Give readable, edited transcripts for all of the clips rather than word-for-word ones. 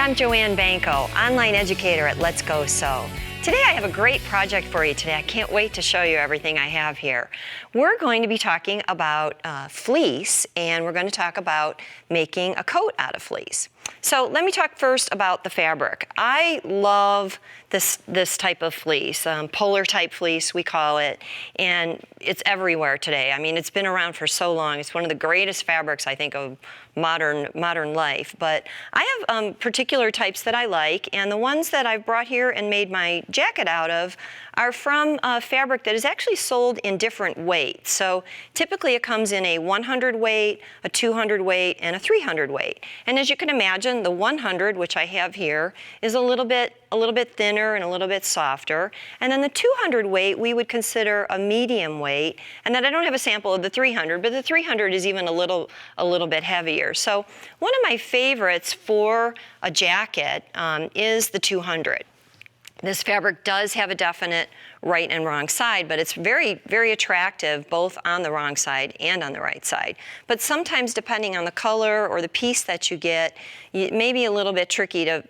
I'm Joanne Banko, online educator at Let's Go Sew. Today I have a great project for you today. I can't wait to show you everything I have here. We're going to be talking about fleece, and we're going to talk about making a coat out of fleece. So let me talk first about the fabric. I love this type of fleece, polar type fleece we call it, and it's everywhere today. I mean, it's been around for so long. It's one of the greatest fabrics, I think, of modern life. But I have particular types that I like, and the ones that I've brought here and made my jacket out of are from fabric that is actually sold in different weights. So typically it comes in a 100 weight, a 200 weight, and a 300 weight. And as you can imagine, the 100, which I have here, is a little bit thinner and a little bit softer. And then the 200 weight we would consider a medium weight. And then I don't have a sample of the 300, but the 300 is even a little bit heavier. So one of my favorites for a jacket is the 200. This fabric does have a definite right and wrong side, but it's very, very attractive both on the wrong side and on the right side. But sometimes, depending on the color or the piece that you get, it may be a little bit tricky to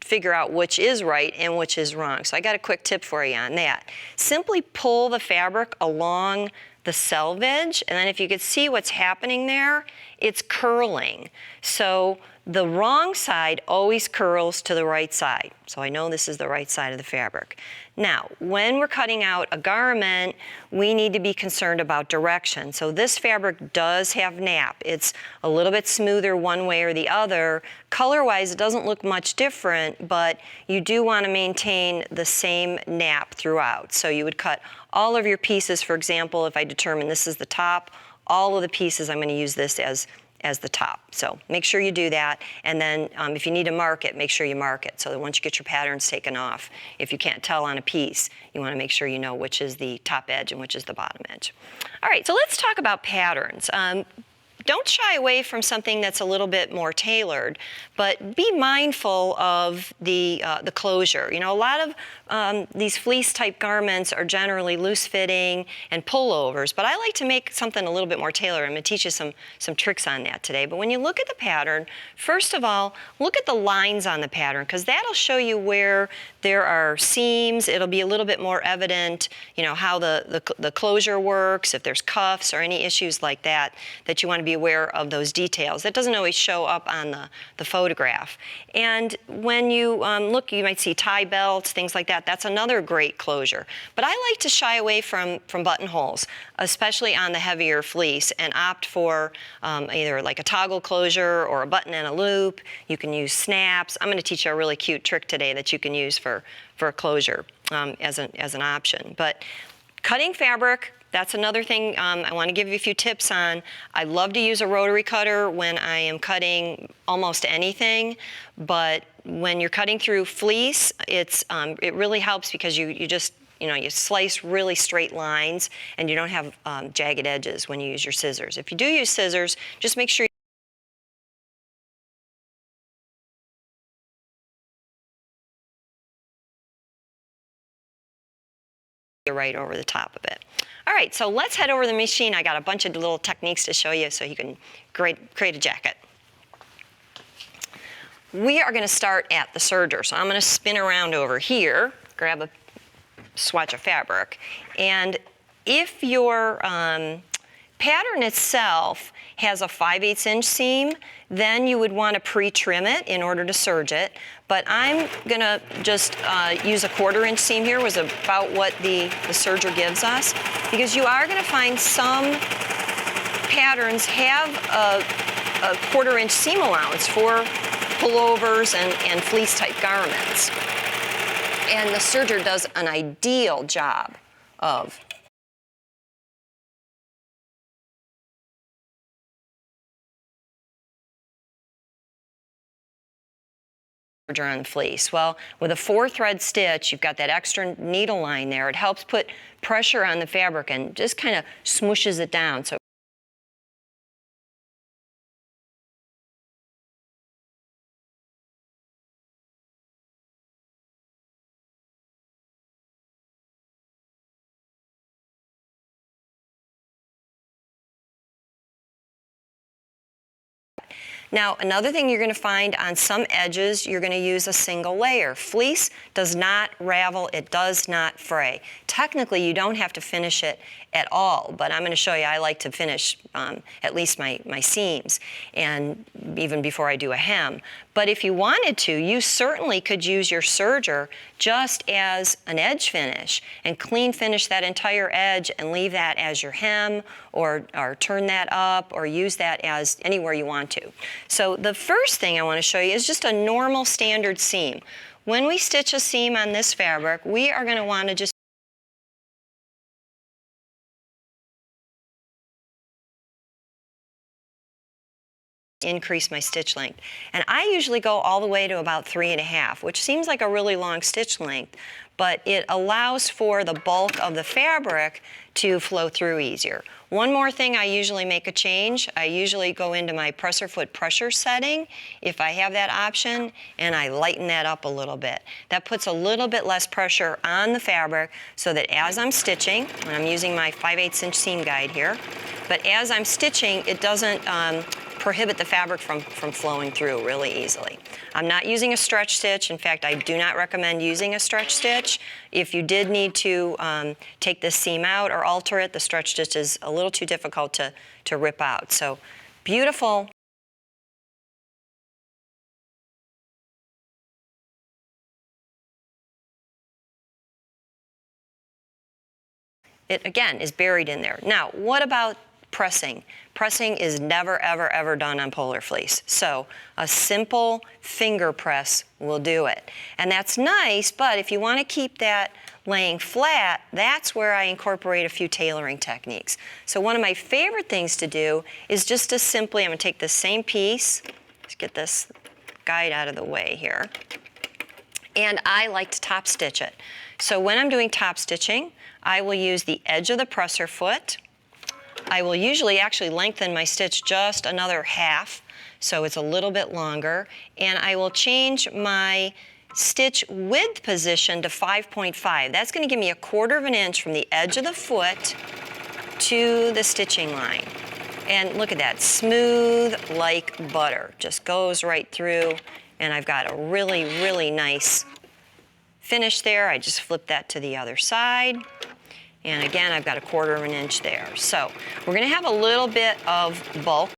figure out which is right and which is wrong. So I got a quick tip for you on that. Simply pull the fabric along the selvage, and then if you could see what's happening there, it's curling. So the wrong side always curls to the right side. So I know this is the right side of the fabric. Now, when we're cutting out a garment, we need to be concerned about direction. So this fabric does have nap. It's a little bit smoother one way or the other. Color-wise, it doesn't look much different, but you do want to maintain the same nap throughout. So you would cut all of your pieces. For example, if I determine this is the top, all of the pieces I'm going to use this as the top. So make sure you do that, and then if you need to mark it, make sure you mark it so that once you get your patterns taken off, if you can't tell on a piece, you want to make sure you know which is the top edge and which is the bottom edge. All right, so let's talk about patterns. Don't shy away from something that's a little bit more tailored, but be mindful of the closure. You know, a lot of these fleece type garments are generally loose fitting and pullovers, but I like to make something a little bit more tailored. I'm going to teach you some tricks on that today. But when you look at the pattern, first of all, look at the lines on the pattern, because that'll show you where there are seams. It'll be a little bit more evident, you know, how the closure works, if there's cuffs or any issues like that, that you want to be aware of those details. That doesn't always show up on the photograph. And when you look, you might see tie belts, things like that. That's another great closure. But I like to shy away from buttonholes, especially on the heavier fleece, and opt for either like a toggle closure or a button and a loop. You can use snaps. I'm going to teach you a really cute trick today that you can use for a closure as an option. But cutting fabric, that's another thing I want to give you a few tips on. I love to use a rotary cutter when I am cutting almost anything, but when you're cutting through fleece, it really helps because you just, you know, you slice really straight lines and you don't have jagged edges when you use your scissors. If you do use scissors, just make sure you're right over the top of it. All right, so let's head over to the machine. I got a bunch of little techniques to show you so you can create a jacket. We are going to start at the serger. So I'm going to spin around over here, grab a swatch of fabric, and if your pattern itself has a 5/8 inch seam, then you would want to pre-trim it in order to serge it. But I'm going to just use a 1/4 inch seam here, was about what the serger gives us, because you are going to find some patterns have a 1/4 inch seam allowance for pullovers and fleece type garments. And the serger does an ideal job of on the fleece. Well, with a 4-thread stitch, you've got that extra needle line there. It helps put pressure on the fabric and just kind of smooshes it down. So Now, another thing you're going to find on some edges, you're going to use a single layer. Fleece does not ravel, it does not fray. Technically, you don't have to finish it at all, but I'm going to show you I like to finish at least my seams, and even before I do a hem. But if you wanted to, you certainly could use your serger just as an edge finish and clean finish that entire edge and leave that as your hem, or turn that up, or use that as anywhere you want to. So the first thing I want to show you is just a normal standard seam. When we stitch a seam on this fabric, we are going to want to just increase my stitch length. And I usually go all the way to about 3.5, which seems like a really long stitch length, but it allows for the bulk of the fabric to flow through easier. One more thing, I usually make a change. I usually go into my presser foot pressure setting, if I have that option, and I lighten that up a little bit. That puts a little bit less pressure on the fabric so that as I'm stitching, and I'm using my 5/8 inch seam guide here, but as I'm stitching, it doesn't prohibit the fabric from flowing through really easily. I'm not using a stretch stitch. In fact, I do not recommend using a stretch stitch. If you did need to take this seam out or alter it, the stretch stitch is a little too difficult to rip out. So beautiful. It, again, is buried in there. Now, what about pressing? Pressing is never, ever, ever done on polar fleece. So a simple finger press will do it. And that's nice, but if you want to keep that laying flat, that's where I incorporate a few tailoring techniques. So one of my favorite things to do is just to simply, I'm going to take this same piece, let's get this guide out of the way here, and I like to top stitch it. So when I'm doing top stitching, I will use the edge of the presser foot. I will usually actually lengthen my stitch just another half, so it's a little bit longer, and I will change my stitch width position to 5.5. That's going to give me 1/4 inch from the edge of the foot to the stitching line. And look at that, smooth like butter. Just goes right through, and I've got a really, really nice finish there. I just flip that to the other side. And again, I've got 1/4 inch there. So we're going to have a little bit of bulk.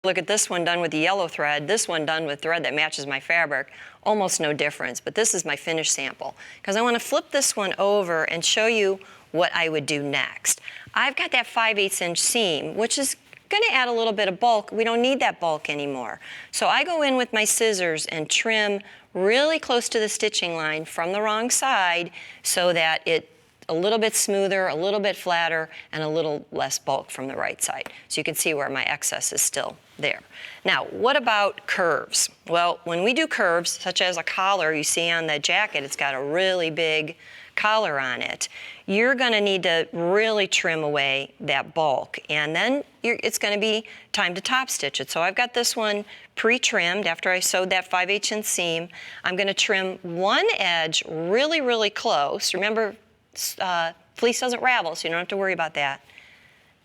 Look at this one done with the yellow thread, this one done with thread that matches my fabric. Almost no difference, but this is my finished sample. Because I want to flip this one over and show you what I would do next. I've got that 5/8 inch seam, which is going to add a little bit of bulk. We don't need that bulk anymore. So I go in with my scissors and trim really close to the stitching line from the wrong side so that it's a little bit smoother, a little bit flatter, and a little less bulk from the right side. So you can see where my excess is still there. Now, what about curves? Well, when we do curves, such as a collar, you see on the jacket, it's got a really big collar on it. You're going to need to really trim away that bulk, and then it's going to be time to top stitch it. So I've got this one pre-trimmed after I sewed that 5/8 inch seam. I'm going to trim one edge really, really close. Remember, fleece doesn't ravel, so you don't have to worry about that.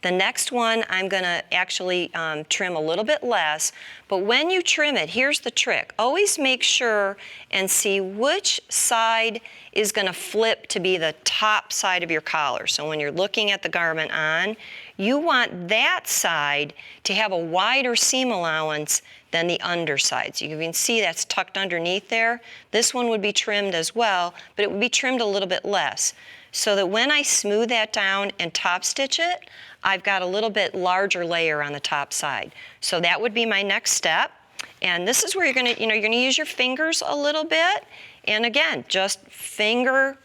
The next one, I'm going to actually trim a little bit less, but when you trim it, here's the trick. Always make sure and see which side is going to flip to be the top side of your collar. So when you're looking at the garment on, you want that side to have a wider seam allowance than the underside. So you can see that's tucked underneath there. This one would be trimmed as well, but it would be trimmed a little bit less. So that when I smooth that down and top stitch it, I've got a little bit larger layer on the top side. So that would be my next step. And this is where you're gonna use your fingers a little bit. And again, just finger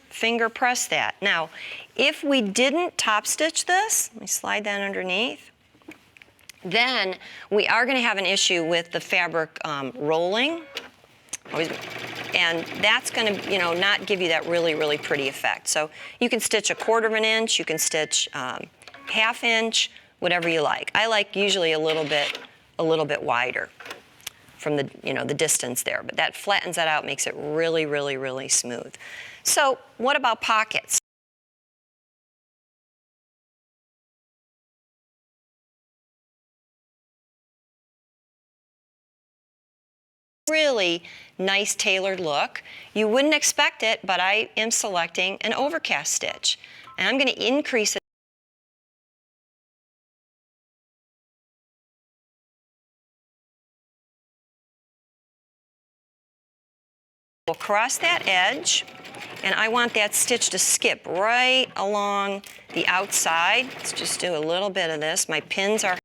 press that. Now, if we didn't top stitch this, let me slide that underneath, then we are gonna have an issue with the fabric rolling. And that's going to, not give you that really, really pretty effect. So you can stitch 1/4 inch, you can stitch 1/2 inch, whatever you like. I like usually a little bit wider. from the, the distance there. But that flattens that out, makes it really, really, really smooth. So what about pockets? Really nice tailored look. You wouldn't expect it, but I am selecting an overcast stitch. And I'm going to increase it across that edge, and I want that stitch to skip right along the outside. Let's just do a little bit of this. My pins are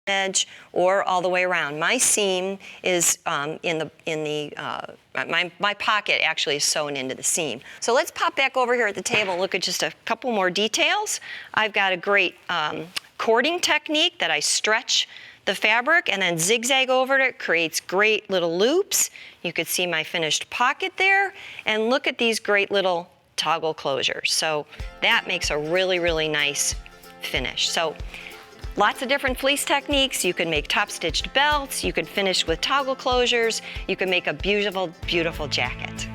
edge or all the way around. My seam is my pocket actually is sewn into the seam. So let's pop back over here at the table and look at just a couple more details. I've got a great cording technique that I stretch the fabric and then zigzag over it. It creates great little loops. You could see my finished pocket there, and look at these great little toggle closures. So that makes a really, really nice finish. So lots of different fleece techniques. You can make top stitched belts, you can finish with toggle closures, you can make a beautiful, beautiful jacket.